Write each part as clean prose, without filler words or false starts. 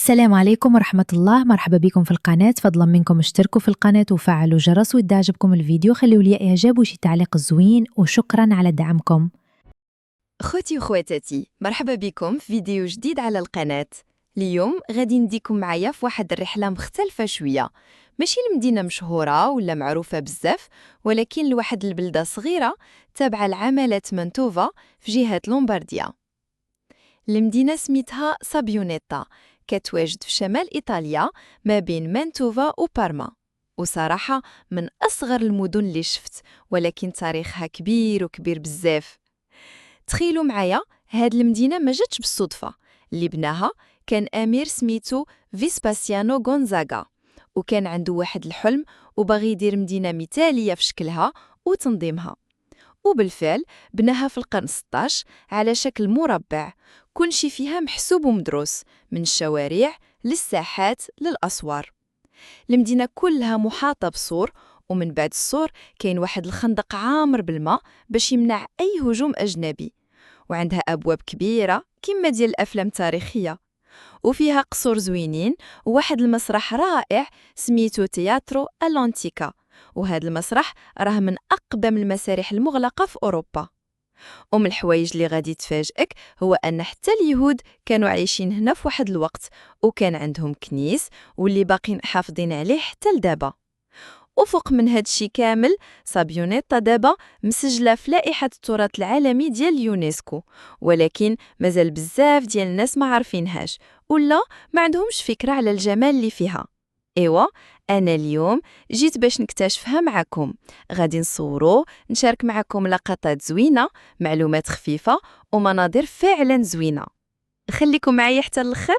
السلام عليكم ورحمة الله، مرحبا بكم في القناة. فضلا منكم اشتركوا في القناة وفعلوا الجرس، وإذا عجبكم الفيديو خلوا لي إعجاب وشي تعليق زوين، وشكرا على دعمكم. خوتي وخواتاتي، مرحبا بكم في فيديو جديد على القناة. اليوم غادي نديكم معايا في واحد الرحلة مختلفة شوية، ماشي لمدينة مشهورة ولا معروفة بزاف، ولكن لواحد البلدة صغيرة تابعة لعمالة مانتوفا في جهة لومبارديا. المدينة سميتها سابيونيتا، كتواجد في شمال إيطاليا ما بين مانتوفا وبارما، وصراحة من أصغر المدن اللي شفت، ولكن تاريخها كبير وكبير بزاف. تخيلوا معايا، هاد المدينة ما جاتش بالصدفة، اللي بناها كان أمير سميتو فيسباسيانو غونزاغا، وكان عنده واحد الحلم وباغي يدير مدينة مثالية في شكلها وتنظيمها. وبالفعل بناها في القرن 16 على شكل مربع، كل شي فيها محسوب ومدروس، من الشوارع للساحات للأسوار. المدينة كلها محاطة بسور، ومن بعد السور كاين واحد الخندق عامر بالماء باش يمنع أي هجوم أجنبي، وعندها أبواب كبيرة كما ديال الأفلام التاريخية، وفيها قصور زوينين وواحد المسرح رائع سميتو تياترو ألانتيكا، وهذا المسرح راه من أقدم المسارح المغلقة في أوروبا. ومن الحوايج اللي غادي تفاجئك هو أن حتى اليهود كانوا عايشين هنا في واحد الوقت، وكان عندهم كنيس واللي باقين حافظين عليه حتى لدابا. وفوق من هاد الشي كامل، سابيونيتا دابا مسجلة في لائحة التراث العالمي ديال اليونسكو، ولكن مازال بزاف ديال الناس ما عارفينهاش ولا ما عندهمش فكرة على الجمال اللي فيها. ايوا، انا اليوم جيت باش نكتشفها معكم. غادي نشارك معكم لقطات زوينة، معلومات خفيفة، ومناظر فعلا زوينة. خليكم معايا حتى الاخر.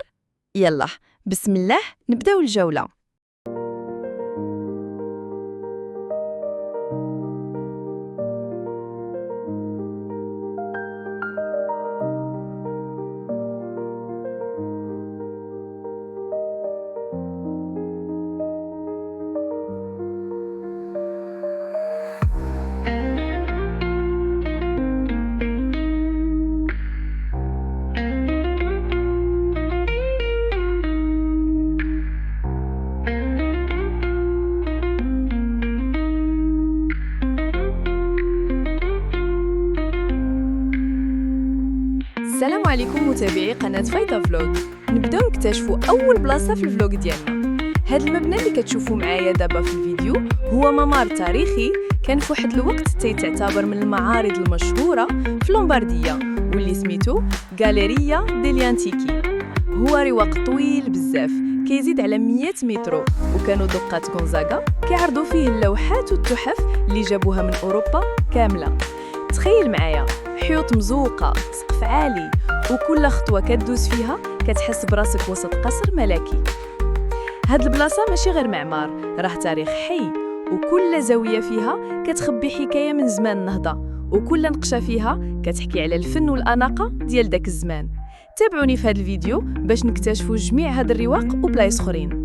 يلا بسم الله نبداو الجولة. السلام عليكم متابعي قناة فايتا فلوغ. نبداو نكتشفوا أول بلاصة في الفلوغ ديالنا. هاد المبنى اللي كتشوفوا معايا دابا في الفيديو هو ممر تاريخي كان في واحد الوقت تعتبر من المعارض المشهورة في لومبارديا، واللي سميتو غاليريا ديلي انتيكي. هو رواق طويل بزاف كيزيد على 100 متر، وكانوا دقات غونزاغا كيعرضوا فيه اللوحات والتحف اللي جابوها من أوروبا كاملة. تخيل معايا، حيوط مزوقة، سقف عالي، وكل خطوة كدوز فيها كتحس براسك وسط قصر ملكي. هاد البلاصة ماشي غير معمار، راه تاريخ حي، وكل زاوية فيها كتخبي حكاية من زمان النهضة، وكل نقشة فيها كتحكي على الفن والأناقة ديال داك الزمان. تابعوني في هاد الفيديو باش نكتشفوا جميع هاد الرواق وبلايص اخرين.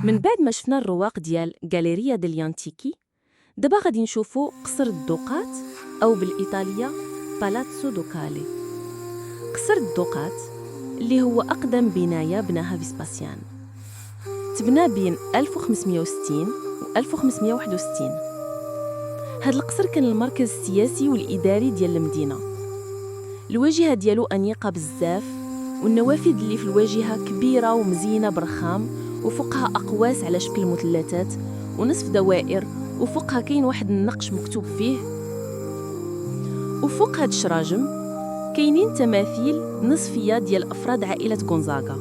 من بعد ما شفنا الرواق ديال غاليريا ديلي انتيكي، دابا غادي نشوفوا قصر الدوقات، أو بالإيطالية بالاتسو دوكالي. قصر الدوقات اللي هو أقدم بناية بناها فيسباسيان، تبنى بين 1560 و 1561. هذا القصر كان المركز السياسي والإداري ديال المدينة. الواجهة ديالو أنيقة بزاف، والنوافذ اللي في الواجهة كبيرة ومزينة برخام، وفوقها أقواس على شكل مثلثات ونصف دوائر، وفوقها كاين واحد النقش مكتوب فيه. وفوق هاد الشراجم كاينين تماثيل نصفية ديال أفراد عائلة غونزاغا.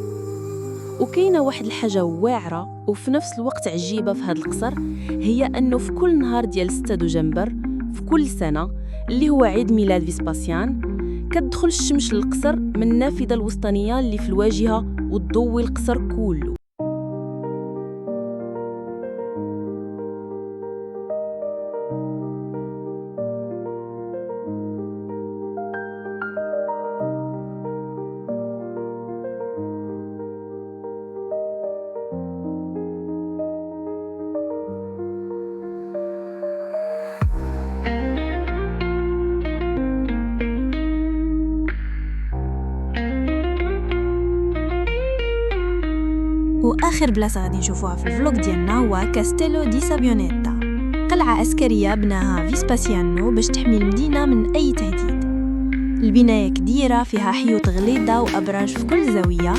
وكاينه واحد الحاجة واعرة وفي نفس الوقت عجيبة في هاد القصر، هي أنه في كل نهار ديال 6 دجنبر في كل سنة اللي هو عيد ميلاد فيسباسيان، كتدخل الشمس للقصر من النافذة الوسطانية اللي في الواجهة وتضوي القصر كله. وآخر بلاصة غادي نشوفوها في الفلوق ديالنا هو كاستيلو دي سابيونيتا، قلعة عسكرية بناها فيسباسيانو باش تحمي المدينة من أي تهديد. البناية كبيرة، فيها حيوط غليظة وأبراج في كل زاوية،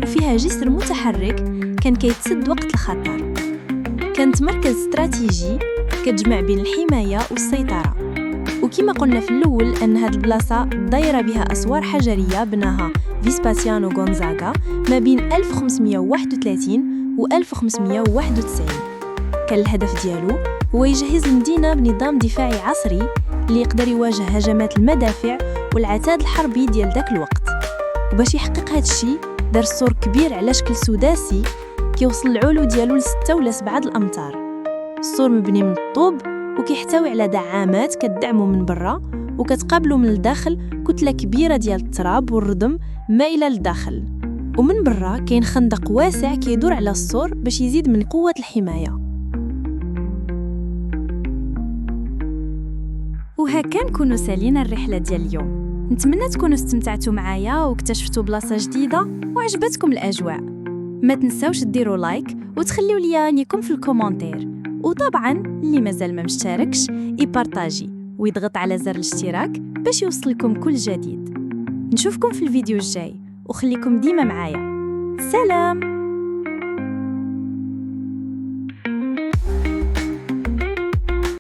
وفيها جسر متحرك كان كيتسد وقت الخطر. كانت مركز استراتيجي كتجمع بين الحماية والسيطرة. وكما قلنا في الأول أن هاد البلاصة دايرة بها أسوار حجرية بناها فيسباسيانو غونزاغا ما بين 1531 و 1591. كان الهدف ديالو هو يجهز المدينة بنظام دفاعي عصري اللي يقدر يواجه هجمات المدافع والعتاد الحربي ديال داك الوقت. وباش يحقق هاد الشيء دار سور كبير على شكل سداسي كيوصل العلو ديالو ل6 ولا 7 الأمتار. السور مبني من الطوب وكيحتوي على دعامات كتدعمو من برا، وكتقابلو من الداخل كتلة كبيرة ديال التراب والردم مائلة للداخل. ومن برا كاين خندق واسع كيدور على السور باش يزيد من قوة الحماية. وهكا نكونوا سالينا الرحلة ديال اليوم. نتمنى تكونوا استمتعتوا معايا واكتشفتوا بلاصة جديدة وعجبتكم الأجواء. ما تنساوش ديروا لايك وتخليوا لي رأيكم في الكومنتير، وطبعا اللي مازال ما مشتركش يبارطاجي ويضغط على زر الاشتراك باش يوصلكم كل جديد. نشوفكم في الفيديو الجاي، وخليكم ديما معايا. سلام.